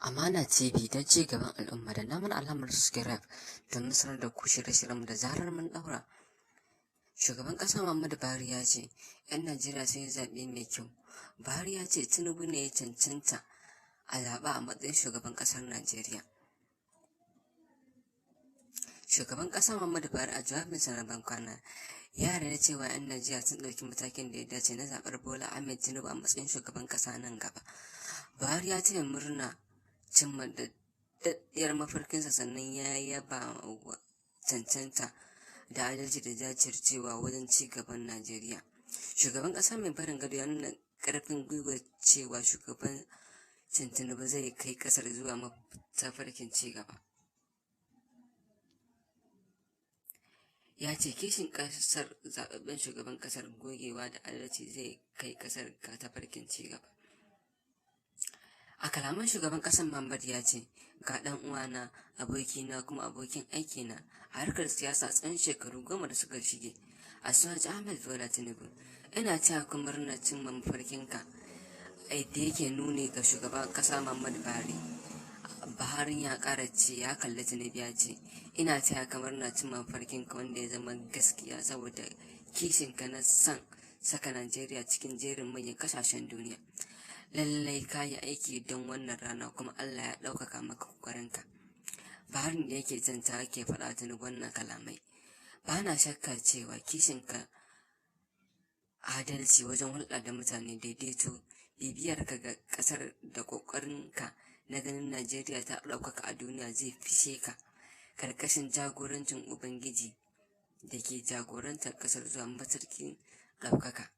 Amana TV don ci gaban al'umma da namun alamar subscribe don sanar da ku shirye-shiryenmu da zarar mun daura. Shugaban ƙasa Muhammadu Buhari ya ce, 'yan Najeriya sun yi zaɓe mai kyau. Buhari ya ce Tinubu ne ya cancanta a zaɓa a matsayin shugaban ƙasar Najeriya. Shugaban ƙasa Muhammadu Buhari a jawabinsa na bankwana ya yarda cewa 'yan Najeriya sun ɗauki matakin da ya dace na zaɓar Bola Ahmed Tinubu a matsayin shugaban ƙasa nan gaba. Buhari ya ce murna cimma daɗaɗɗiyar mafarkinsa, sannan ya yaba wa cancanta da adalci da jajircewa wajen ci gaban Najeriya. Shugaban ƙasa mai barin gado ya nuna ƙarfin gwiwa cewa shugaban Tinubu zai kai ƙasar zuwa tafarkin ci gaba. Ya ce kishin ƙasar, zaɓaɓɓen shugaban ƙasar, gogewa da adalci zai kai ƙasar ga tafarkin ci gaba. A kalaman shugaban ƙasar Muhammad ya ce, ga ɗan uwana, abokina kuma abokin aikina a harkar siyasa tsawon shekaru 10 da suka shige, Asuwaji Ahmed Bola Tinubu, ina taya ku murnar cimma mafarkinka, da yake nuni ga shugaban ƙasa Muhammadu Buhari. Buhari ya ƙara ce, ya kalli Tinubu ya ce, ina taya ka murnar cimma mafarkinka wanda ya zama gaskiya saboda kishinka na son saka Najeriya cikin jerin manyan ƙasashen duniya. Lallai ka yi aiki don wannan rana kuma Allah ya ɗaukaka maka ƙoƙarinka. Buhari da yake zanta ke faɗa Tinubu wannan kalamai. Ba na shakka cewa kishinka, adalci wajen hulɗa da mutane, daidaito, bibiyarka ga ƙasar da ƙoƙarinka na ganin Najeriya ta ɗaukaka a duniya zai fishe ka ƙarƙashin jagorancin Ubangiji da ke jagorantar ƙasar zuwa matakin ɗaukaka.